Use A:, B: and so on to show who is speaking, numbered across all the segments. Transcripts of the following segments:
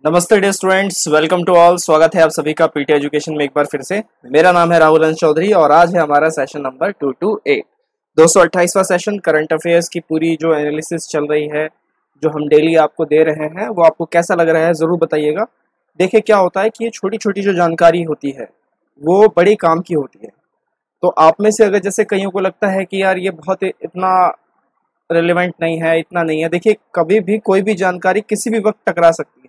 A: नमस्ते dear students, welcome to all. स्वागत है आप सभी का पीटी एजुकेशन में एक बार फिर से। मेरा नाम है राहुल अंश चौधरी और आज है हमारा सेशन नंबर 228, 228वां सेशन। करंट अफेयर्स की पूरी जो एनालिसिस चल रही है, जो हम डेली आपको दे रहे हैं, वो आपको कैसा लग रहा है ज़रूर बताइएगा। देखिए क्या होता है कि ये छोटी छोटी जो जानकारी होती है वो बड़ी काम की होती है। तो आप में से अगर जैसे कईयों को लगता है कि यार ये बहुत इतना रिलेवेंट नहीं है, इतना नहीं है, देखिए कभी भी कोई भी जानकारी किसी भी वक्त टकरा सकती है।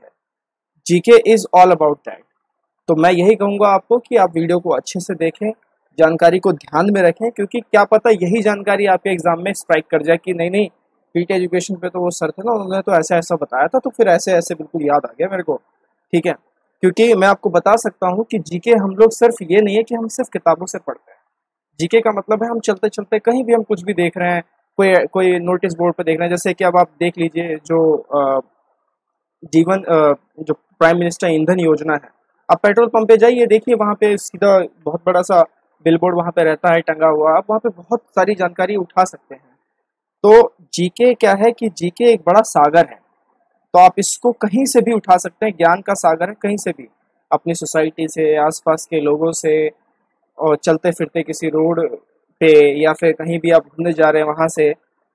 A: GK is all about that. तो मैं यही कहूँगा आपको कि आप वीडियो को अच्छे से देखें, जानकारी को ध्यान में रखें, क्योंकि क्या पता यही जानकारी आपके एग्जाम में स्ट्राइक कर जाए कि नहीं नहीं, पीटी एजुकेशन पे तो वो सर थे ना, उन्होंने तो ऐसा ऐसा बताया था, तो फिर ऐसे ऐसे बिल्कुल याद आ गया मेरे को। ठीक है, क्योंकि मैं आपको बता सकता हूँ कि जीके हम लोग सिर्फ ये नहीं है कि हम सिर्फ किताबों से पढ़ते हैं। जीके का मतलब है हम चलते चलते कहीं भी हम कुछ भी देख रहे हैं, कोई कोई नोटिस बोर्ड पे देख रहे हैं। जैसे कि अब आप देख लीजिए जो जो प्राइम मिनिस्टर ईंधन योजना है, आप पेट्रोल पंप पे जाइए, देखिए वहाँ पे सीधा बहुत बड़ा सा बिलबोर्ड वहाँ पे रहता है टंगा हुआ, आप वहाँ पे बहुत सारी जानकारी उठा सकते हैं। तो जीके क्या है कि जीके एक बड़ा सागर है, तो आप इसको कहीं से भी उठा सकते हैं। ज्ञान का सागर है, कहीं से भी, अपनी सोसाइटी से, आसपास के लोगों से, और चलते फिरते किसी रोड पे, या फिर कहीं भी आप घूमने जा रहे हैं वहाँ से।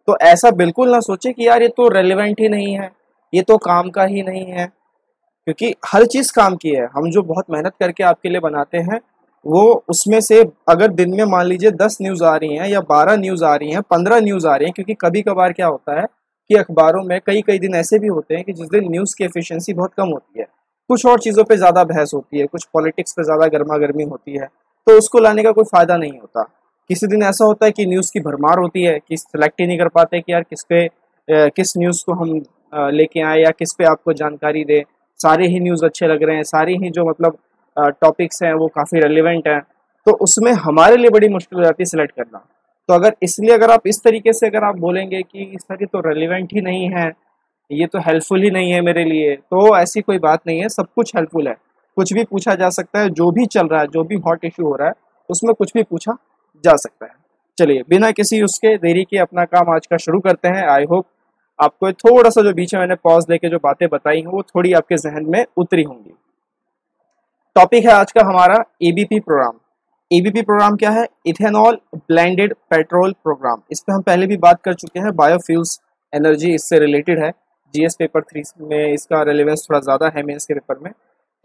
A: तो ऐसा बिल्कुल ना सोचे कि यार ये तो रेलिवेंट ही नहीं है, ये तो काम का ही नहीं है, क्योंकि हर चीज़ काम की है। हम जो बहुत मेहनत करके आपके लिए बनाते हैं, वो उसमें से अगर दिन में मान लीजिए 10 न्यूज़ आ रही हैं या 12 न्यूज़ आ रही हैं, 15 न्यूज़ आ रही हैं, क्योंकि कभी कभार क्या होता है कि अखबारों में कई कई दिन ऐसे भी होते हैं कि जिस दिन न्यूज़ की एफिशिएंसी बहुत कम होती है, कुछ और चीज़ों पे ज़्यादा बहस होती है, कुछ पॉलिटिक्स पे ज़्यादा गर्मा गर्मी होती है, तो उसको लाने का कोई फ़ायदा नहीं होता। किसी दिन ऐसा होता है कि न्यूज़ की भरमार होती है कि सिलेक्ट ही नहीं कर पाते कि यार किस न्यूज़ को हम लेके आए या किस पे आपको जानकारी दें। सारे ही न्यूज़ अच्छे लग रहे हैं, सारी ही जो मतलब टॉपिक्स हैं वो काफ़ी रेलिवेंट हैं, तो उसमें हमारे लिए बड़ी मुश्किल हो जाती है सिलेक्ट करना। तो अगर इसलिए अगर आप इस तरीके से अगर आप बोलेंगे कि सर ये तो रेलिवेंट ही नहीं है, ये तो हेल्पफुल ही नहीं है मेरे लिए, तो ऐसी कोई बात नहीं है। सब कुछ हेल्पफुल है, कुछ भी पूछा जा सकता है, जो भी चल रहा है, जो भी हॉट इशू हो रहा है, उसमें कुछ भी पूछा जा सकता है। चलिए बिना किसी उसके देरी के अपना काम आज का शुरू करते हैं। आई होप आपको थोड़ा सा जो बीच में मैंने पॉज लेके जो बातें बताई हैं वो थोड़ी आपके जहन में उतरी होंगी। टॉपिक है आज का हमारा एबीपी प्रोग्राम। एबीपी प्रोग्राम क्या है? Ethanol blended petrol program. इस पे हम पहले भी बात कर चुके हैं। बायोफ्यूल्स एनर्जी इससे रिलेटेड है। जीएस पेपर 3 में इसका रेलेवेंस थोड़ा ज़्यादा है, मेंस के पेपर में।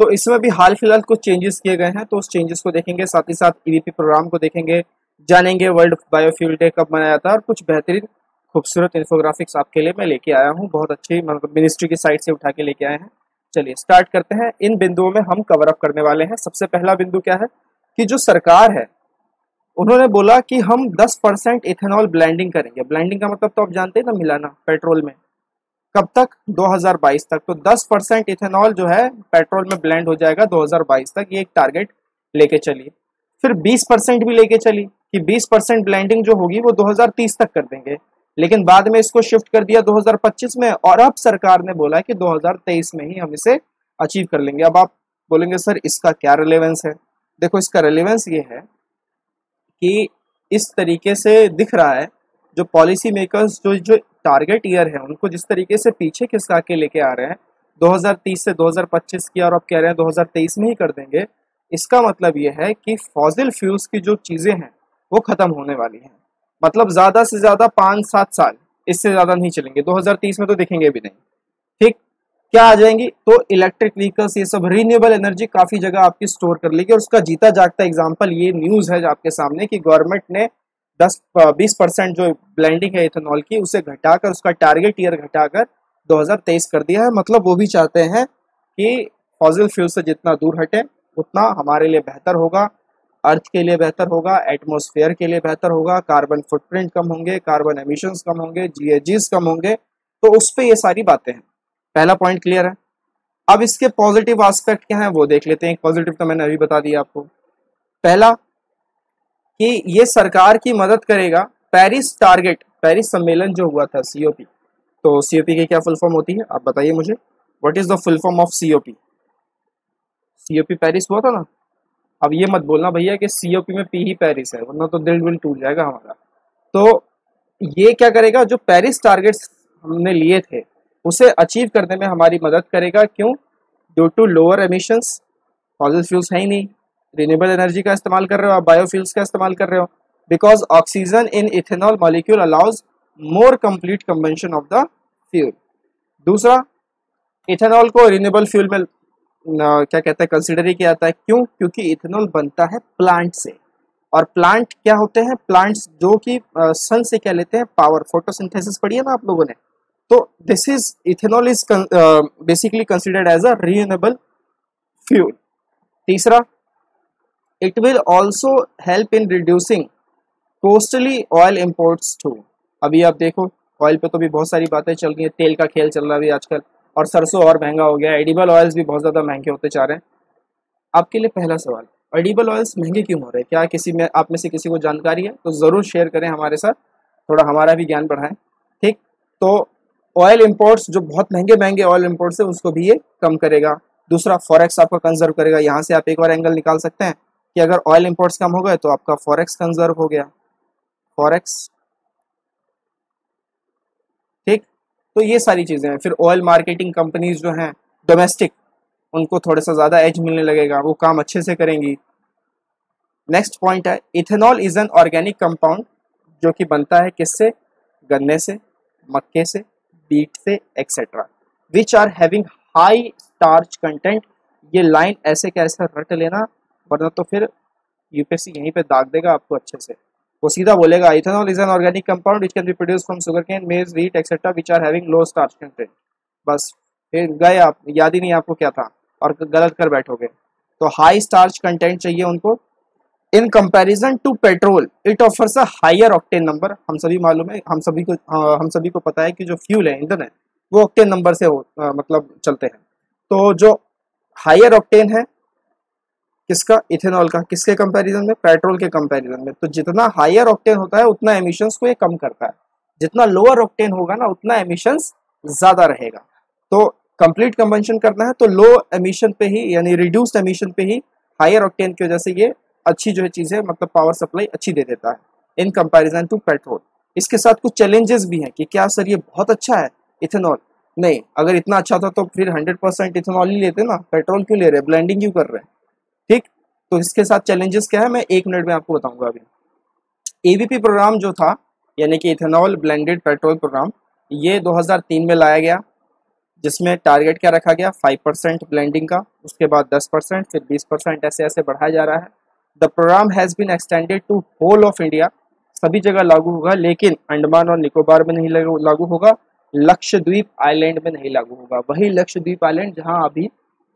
A: तो इसमें भी हाल फिलहाल कुछ चेंजेस किए गए हैं, तो उस चेंजेस को देखेंगे, साथ ही साथ ईबीपी प्रोग्राम को देखेंगे, जानेंगे वर्ल्ड बायोफ्यूल डे कब मनाया जाता है, और कुछ बेहतरीन खूबसूरत इन्फोग्राफिक्स आपके लिए मैं लेके आया हूँ। बहुत अच्छी, मतलब मिनिस्ट्री की साइट से उठा के लेके आए हैं। चलिए स्टार्ट करते हैं। इन बिंदुओं में हम कवर अप करने वाले हैं। सबसे पहला बिंदु क्या है कि जो सरकार है उन्होंने बोला कि हम 10% इथेनॉल ब्लेंडिंग करेंगे। ब्लेंडिंग का मतलब तो आप जानते हैं ना, मिलाना पेट्रोल में। कब तक? 2022 तक। तो 10% इथेनॉल जो है पेट्रोल में ब्लेंड हो जाएगा 2022 तक। ये एक टारगेट लेके चलिए। फिर 20% भी लेके चली कि 20% ब्लेंडिंग जो होगी वो 2030 तक कर देंगे, लेकिन बाद में इसको शिफ्ट कर दिया 2025 में, और अब सरकार ने बोला कि 2023 में ही हम इसे अचीव कर लेंगे। अब आप बोलेंगे सर इसका क्या रिलेवेंस है? देखो इसका रिलेवेंस ये है कि इस तरीके से दिख रहा है, जो पॉलिसी मेकर्स जो जो टारगेट ईयर है उनको जिस तरीके से पीछे खिसका के लेके आ रहे हैं 2030 से 2025 की, और अब कह रहे हैं 2023 में ही कर देंगे। इसका मतलब ये है कि फॉसिल फ्यूल्स की जो चीज़ें हैं वो ख़त्म होने वाली हैं। मतलब ज़्यादा से ज़्यादा 5-7 साल, इससे ज़्यादा नहीं चलेंगे। 2030 में तो दिखेंगे भी नहीं। ठीक, क्या आ जाएंगी? तो इलेक्ट्रिक व्हीकल्स, ये सब रीन्यूएबल एनर्जी काफ़ी जगह आपकी स्टोर कर लेगी। और उसका जीता जागता एग्जाम्पल ये न्यूज़ है आपके सामने कि गवर्नमेंट ने 10-20% जो ब्लेंडिंग है इथेनॉल की उसे घटाकर, उसका टारगेट ईयर घटाकर 2023 कर दिया है। मतलब वो भी चाहते हैं कि फॉसिल फ्यूल से जितना दूर हटे उतना हमारे लिए बेहतर होगा, अर्थ के लिए बेहतर होगा, एटमॉस्फेयर के लिए बेहतर होगा, कार्बन फुटप्रिंट कम होंगे, कार्बन एमिशंस कम होंगे, जीएजीज कम होंगे। तो उस पर ये सारी बातें हैं। पहला पॉइंट क्लियर है। अब इसके पॉजिटिव एस्पेक्ट क्या है वो देख लेते हैं। पॉजिटिव तो मैंने अभी बता दिया आपको। पहला कि ये सरकार की मदद करेगा। पेरिस टारगेट, पेरिस सम्मेलन जो हुआ था, सीओपी, तो सीओपी की क्या फुल फॉर्म होती है आप बताइए मुझे? What is the full form of COP? COP Paris हुआ था ना। अब ये मत बोलना भैया कि सीओपी में पी ही पेरिस है, वरना तो दिल विल टूट जाएगा हमारा। तो ये क्या करेगा? जो पेरिस टारगेट्स हमने लिए थे उसे अचीव करने में हमारी मदद करेगा। क्यों? Due to lower emissions, fossil fuels है ही नहीं, रिन्यूएबल एनर्जी का इस्तेमाल कर रहे हो आप, बायोफ्यूल्स का इस्तेमाल कर रहे हो, because oxygen in ethanol molecule allows more complete combustion of the fuel. दूसरा, इथेनॉल को रिन्यूएबल फ्यूल में क्या कहते हैं कंसिडर ही किया जाता है, क्यों? क्योंकि इथेनॉल बनता है प्लांट से, और प्लांट क्या होते हैं? प्लांट्स जो कि सन से क्या लेते हैं? पावर, फोटोसिंथेसिस पढ़ी है ना आप लोगों ने, तो this is ethanol is basically considered as a renewable fuel. तीसरा, it will also help in reducing costly oil imports too. अभी आप देखो ऑयल पे तो भी बहुत सारी बातें चल रही है, तेल का खेल चल रहा है अभी आजकल, और सरसों और महंगा हो गया, एडिबल ऑयल्स भी बहुत ज़्यादा महंगे होते जा रहे हैं। आपके लिए पहला सवाल, एडिबल ऑयल्स महंगे क्यों हो रहे हैं? क्या किसी में आप में से किसी को जानकारी है? तो ज़रूर शेयर करें हमारे साथ, थोड़ा हमारा भी ज्ञान बढ़ाएं। ठीक, तो ऑयल इम्पोर्ट्स जो बहुत महंगे महंगे ऑयल इम्पोर्ट्स है उसको भी ये कम करेगा। दूसरा, फॉरेक्स आपका कंजर्व करेगा। यहाँ से आप एक और एंगल निकाल सकते हैं कि अगर ऑयल इम्पोर्ट्स कम हो गए तो आपका फॉरेक्स कंजर्व हो गया, फॉरेक्स। ठीक, तो ये सारी चीज़ें हैं। फिर ऑयल मार्केटिंग कंपनीज जो हैं डोमेस्टिक, उनको थोड़ा सा ज़्यादा एज मिलने लगेगा, वो काम अच्छे से करेंगी। नेक्स्ट पॉइंट है, ethanol is an organic compound जो कि बनता है किससे? गन्ने से, मक्के से, बीट से etcetera, which are having high starch content. ये लाइन ऐसे कैसे रट लेना, वरना तो फिर यूपीएससी यहीं पे दाग देगा आपको अच्छे से। वो सीधा बोलेगा ethanol is an organic compound which can be produce from sugarcane, maize, wheat etcetera which are having low starch content. बस फिर गए आप, याद ही नहीं आपको क्या था और गलत कर बैठोगे। तो हाई स्टार्च कंटेंट चाहिए उनको। In comparison to petrol it offers a higher octane number. हम सभी मालूम है, हम सभी को पता है कि जो फ्यूल है, ईंधन है, वो ऑक्टेन नंबर से मतलब चलते हैं। तो जो हायर ऑक्टेन है किसका? इथेनॉल का। किसके कंपैरिजन में? पेट्रोल के कंपैरिजन में। तो जितना हायर ऑक्टेन होता है उतना एमिशंस को ये कम करता है, जितना लोअर ऑक्टेन होगा ना उतना एमिशंस ज्यादा रहेगा। तो कंप्लीट कंबंशन करना है तो लो एमिशन पे ही, यानी रिड्यूस्ड एमिशन पे ही हायर ऑक्टेन की वजह से ये अच्छी जो है चीज़ है, मतलब पावर सप्लाई अच्छी दे देता है इन कंपैरिजन टू पेट्रोल। इसके साथ कुछ चैलेंजेस भी हैं कि क्या सर ये बहुत अच्छा है इथेनॉल? नहीं, अगर इतना अच्छा था तो फिर 100% इथेनॉल ही लेते ना, पेट्रोल क्यों ले रहे, ब्लेंडिंग क्यों कर रहे हैं? ठीक, तो इसके साथ चैलेंजेस क्या है मैं 1 मिनट में आपको बताऊंगा। अभी एबीपी प्रोग्राम जो था, यानी कि इथेनॉल ब्लेंडेड पेट्रोल प्रोग्राम, ये 2003 में लाया गया, जिसमें टारगेट क्या रखा गया? 5% ब्लेंडिंग का, उसके बाद 10%, फिर 20%, ऐसे ऐसे बढ़ाया जा रहा है। The program has been extended to whole of India, सभी जगह लागू होगा, लेकिन अंडमान और निकोबार में नहीं लागू होगा, लक्षद्वीप आइलैंड में नहीं लागू होगा। वही लक्षद्वीप आइलैंड जहां अभी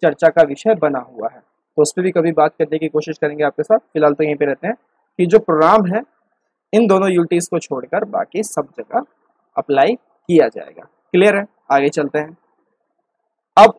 A: चर्चा का विषय बना हुआ है, तो उस पर भी कभी बात करने की कोशिश करेंगे आपके साथ। फिलहाल तो यहीं पे रहते हैं कि जो प्रोग्राम है इन दोनों यूटिलिटीज को छोड़कर बाकी सब जगह अप्लाई किया जाएगा। क्लियर है? आगे चलते हैं। अब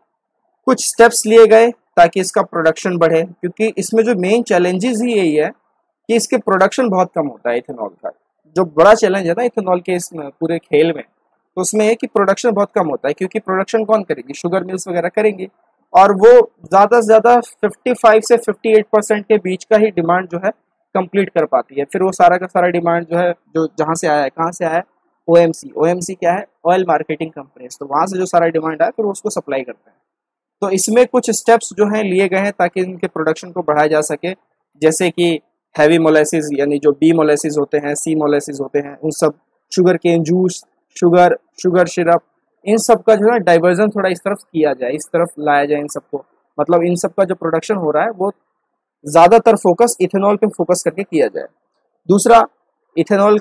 A: कुछ स्टेप्स लिए गए ताकि इसका प्रोडक्शन बढ़े, क्योंकि इसमें जो मेन चैलेंजेस ही यही है कि इसके प्रोडक्शन बहुत कम होता है इथेनॉल का। जो बड़ा चैलेंज है ना इथेनॉल के इस पूरे खेल में, तो उसमें है कि प्रोडक्शन बहुत कम होता है, क्योंकि प्रोडक्शन कौन करेगी? शुगर मिल्स वगैरह करेंगी, और वो ज़्यादा से ज़्यादा 55 से 58% के बीच का ही डिमांड जो है कंप्लीट कर पाती है। फिर वो सारा का सारा डिमांड जो है, जो जहाँ से आया है, कहाँ से आया है? ओएमसी। ओएमसी क्या है? Oil marketing companies. तो वहाँ से जो सारा डिमांड आया फिर उसको सप्लाई करते हैं। तो इसमें कुछ स्टेप्स जो हैं लिए गए हैं ताकि इनके प्रोडक्शन को बढ़ाया जा सके, जैसे कि हैवी मोलेसिस, यानी जो बी मोलेसिस होते हैं, सी मोलेसिस होते हैं, उन सब, sugarcane juice, sugar syrup, इन सब का जो है डाइवर्जन थोड़ा इस तरफ किया जाए, इस तरफ लाया जाए इन सबको। मतलब इन सब का जो प्रोडक्शन हो रहा है वो ज़्यादातर फोकस इथेनॉल पे फोकस करके किया जाए। दूसरा, इथेनॉल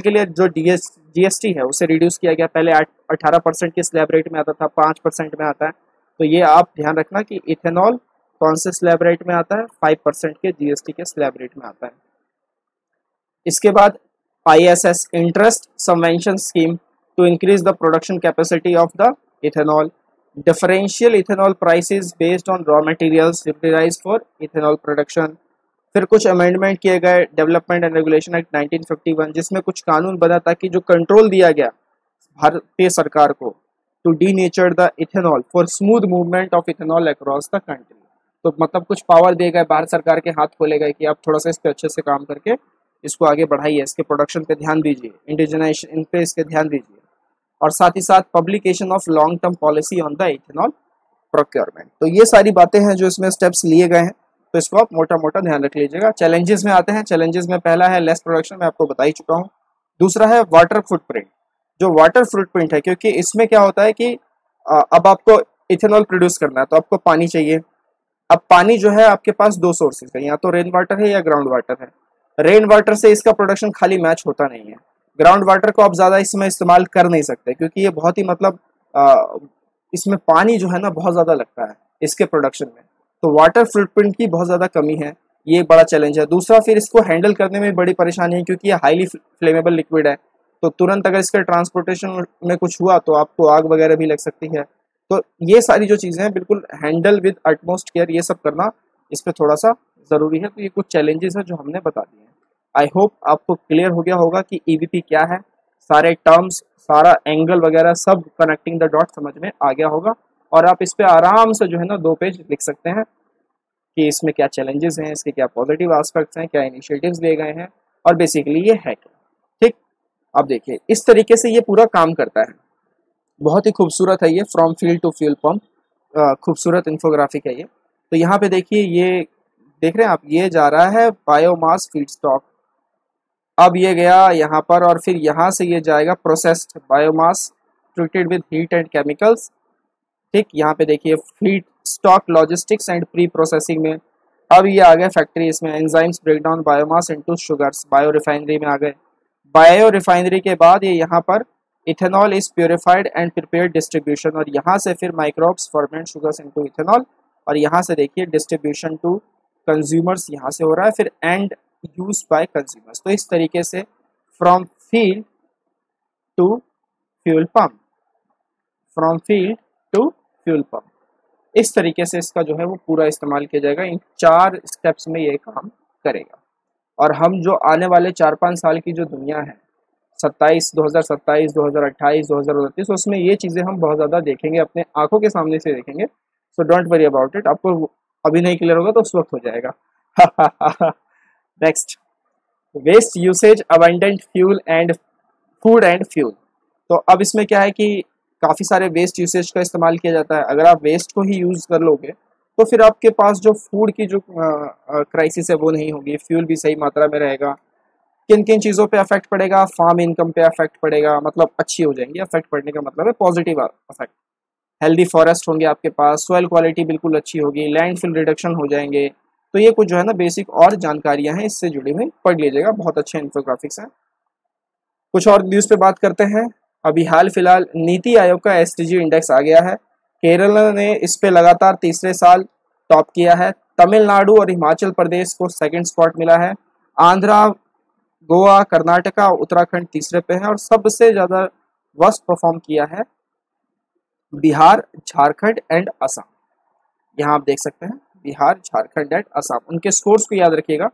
A: के लिए जो जीएसटी है उसे रिड्यूस किया गया। पहले 18% के स्लैब रेट में आता था, 5% में आता है। तो ये आप ध्यान रखना कि इथेनॉल कौन से स्लैब रेट में आता है? 5% के जीएसटी के स्लैब रेट में आता है। इसके बाद ISS, interest subvention scheme, to increase the production capacity of the ethanol. Differential ethanol prices based on raw materials utilised for ethanol production. फिर कुछ अमेंडमेंट किए गए डेवलपमेंट एंड रेगुलेशन एक्ट 1951, जिसमें कुछ कानून बना ताकि जो कंट्रोल दिया गया भारतीय सरकार को to denature the ethanol for smooth movement of ethanol across the country. तो मतलब कुछ पावर दिए गए, भारत सरकार के हाथ खोले गए कि आप थोड़ा सा इस पे अच्छे से काम करके इसको आगे बढ़ाइए, इसके प्रोडक्शन पे ध्यान दीजिए, इंडिजिनाइजेशन इन पे इसके ध्यान दीजिए। और साथ ही साथ publication of long term policy on the ethanol procurement. तो ये सारी बातें हैं जो इसमें स्टेप्स लिए गए हैं, तो इसको आप मोटा मोटा ध्यान रख लीजिएगा। चैलेंजेस में आते हैं, चैलेंजेस में पहला है लेस प्रोडक्शन, मैं आपको बता ही चुका हूँ। दूसरा है वाटर फुटप्रिंट। जो वाटर फुटप्रिंट है, क्योंकि इसमें क्या होता है कि अब आपको इथेनॉल प्रोड्यूस करना है तो आपको पानी चाहिए। अब पानी जो है आपके पास दो सोर्सेज है, या तो रेन वाटर है या ग्राउंड वाटर है। रेन वाटर से इसका प्रोडक्शन खाली मैच होता नहीं है, ग्राउंड वाटर को आप ज़्यादा इसमें इस्तेमाल कर नहीं सकते, क्योंकि ये बहुत ही मतलब इसमें पानी जो है ना बहुत ज़्यादा लगता है इसके प्रोडक्शन में। तो वाटर फुटप्रिंट की बहुत ज़्यादा कमी है, ये एक बड़ा चैलेंज है। दूसरा, फिर इसको हैंडल करने में बड़ी परेशानी है, क्योंकि ये हाईली फ्लेमेबल लिक्विड है, तो तुरंत अगर इसके ट्रांसपोर्टेशन में कुछ हुआ तो आपको आग वगैरह भी लग सकती है। तो ये सारी जो चीज़ें हैं बिल्कुल हैंडल विद अटमोस्ट केयर, ये सब करना इस पर थोड़ा सा ज़रूरी है। तो ये कुछ चैलेंजेस हैं जो हमने बता दिए हैं। आई होप आपको क्लियर हो गया होगा कि ईवीपी क्या है, सारे टर्म्स, सारा एंगल वगैरह सब कनेक्टिंग द डॉट समझ में आ गया होगा, और आप इस पर आराम से जो है ना 2 पेज लिख सकते हैं कि इसमें क्या चैलेंजेस हैं, इसके क्या पॉजिटिव एस्पेक्ट्स हैं, क्या इनिशिएटिव्स लिए गए हैं, और बेसिकली ये है क्या। ठीक, अब देखिए इस तरीके से ये पूरा काम करता है। बहुत ही खूबसूरत है ये, from field to fuel pump, खूबसूरत इन्फोग्राफिक है ये। तो यहाँ पे देखिए, ये देख रहे हैं आप, ये जा रहा है बायोमास फीडस्टॉक, अब ये गया यहाँ पर, और फिर यहाँ से ये जाएगा processed biomass treated with heat and chemicals. ठीक, यहाँ पे देखिए feedstock logistics and pre processing में। अब ये आ गए फैक्ट्री, इसमें enzymes break down biomass into sugars, biorefinery में आ गए। बायो रिफाइनरी के बाद ये यहाँ पर ethanol is purified and prepared distribution, और यहाँ से फिर microbes ferment sugars into ethanol, और यहाँ से देखिए डिस्ट्रीब्यूशन टू कंज्यूमर्स यहाँ से हो रहा है, फिर एंड यूज बाय कंज्यूमर्स। तो इस तरीके से from field to fuel pump, from field to fuel pump, इस तरीके से इसका जो है वो पूरा इस्तेमाल किया जाएगा। इन 4 स्टेप्स में ये काम करेगा। और हम जो आने वाले 4-5 साल की जो दुनिया है, 2027, 2028, 2029, उसमें ये चीज़ें हम बहुत ज़्यादा देखेंगे, अपने आंखों के सामने से देखेंगे। So don't worry about it, आपको अभी नहीं क्लियर होगा तो उस वक्त हो जाएगा। Next, waste usage abundant fuel and food and fuel. तो अब इसमें क्या है कि काफ़ी सारे वेस्ट यूसेज का इस्तेमाल किया जाता है। अगर आप वेस्ट को ही यूज़ कर लोगे तो फिर आपके पास जो फूड की जो क्राइसिस है वो नहीं होगी, फ्यूल भी सही मात्रा में रहेगा। किन किन चीज़ों पे अफेक्ट पड़ेगा, फार्म इनकम पे अफेक्ट पड़ेगा, मतलब अच्छी हो जाएंगी। अफेक्ट पड़ने का मतलब है पॉजिटिव अफेक्ट। हेल्दी फॉरेस्ट होंगे आपके पास, सॉइल क्वालिटी बिल्कुल अच्छी होगी, लैंडफिल रिडक्शन हो जाएंगे। तो ये कुछ जो है ना बेसिक और जानकारियां हैं, इससे जुड़ी हुई पढ़ लीजिएगा, बहुत अच्छे इन्फोग्राफिक्स हैं। कुछ और न्यूज़ पे बात करते हैं। अभी हाल फिलहाल नीति आयोग का एसडीजी इंडेक्स आ गया है। केरल ने इस पे लगातार तीसरे साल टॉप किया है। तमिलनाडु और हिमाचल प्रदेश को सेकंड स्पॉट मिला है। आंध्रा, गोवा, कर्नाटका, उत्तराखंड तीसरे पे हैं, और सबसे ज़्यादा वर्स्ट परफॉर्म किया है बिहार, झारखंड एंड असम। यहाँ आप देख सकते हैं बिहार, झारखंड एंड असम। उनके स्कोर्स को याद रखिएगा,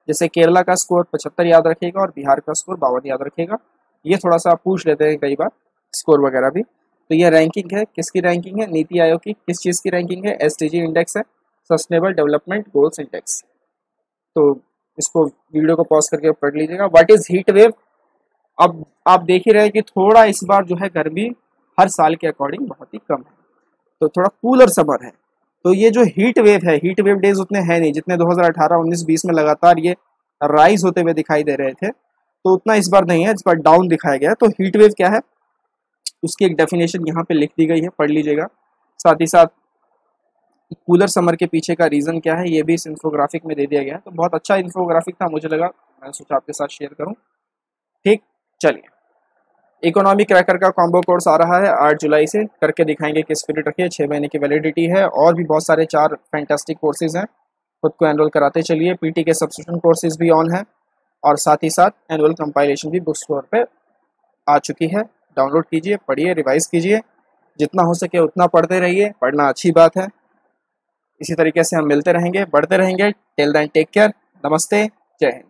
A: जैसे केरला का स्कोर 75 याद रखिएगा और बिहार का स्कोर 52 याद रखिएगा। ये थोड़ा सा पूछ लेते हैं कई बार स्कोर वगैरह भी। तो ये रैंकिंग है, किसकी रैंकिंग है? नीति आयोग की। किस चीज़ की रैंकिंग है? एसडीजी इंडेक्स है, सस्टेनेबल डेवलपमेंट गोल्स इंडेक्स। तो इसको वीडियो को पॉज करके पढ़ लीजिएगा। What is heat wave? अब आप देख ही रहे कि थोड़ा इस बार जो है गर्मी हर साल के अकॉर्डिंग बहुत ही कम है, तो थोड़ा कूलर समर है। तो ये जो हीट वेव है, हीट वेव डेज उतने हैं नहीं जितने 2018, 19, 20 में लगातार ये राइज होते हुए दिखाई दे रहे थे, तो उतना इस बार नहीं है, इस बार डाउन दिखाया गया है। तो हीट वेव क्या है उसकी एक डेफिनेशन यहाँ पे लिख दी गई है, पढ़ लीजिएगा। साथ ही साथ कूलर समर के पीछे का रीज़न क्या है ये भी इस इन्फोग्राफिक में दे दिया गया है। तो बहुत अच्छा इन्फोग्राफिक था, मुझे लगा मैं सोचा आपके साथ शेयर करूँ। ठीक, चलिए। इकोनॉमी क्रैकर का कॉम्बो कोर्स आ रहा है 8 जुलाई से, करके दिखाएंगे कि स्पिरिट रखिए। 6 महीने की वैलिडिटी है, और भी बहुत सारे 4 फैंटास्टिक कोर्सेज हैं, खुद को एनरोल कराते चलिए। पीटी के सब्सक्रिप्शन कोर्सेज भी ऑन है, और साथ ही साथ एनुअल कंपाइलेशन भी बुक स्टोर पे आ चुकी है। डाउनलोड कीजिए, पढ़िए, रिवाइज कीजिए, जितना हो सके उतना पढ़ते रहिए, पढ़ना अच्छी बात है। इसी तरीके से हम मिलते रहेंगे, बढ़ते रहेंगे। टिल देन टेक केयर, नमस्ते, जय हिंद।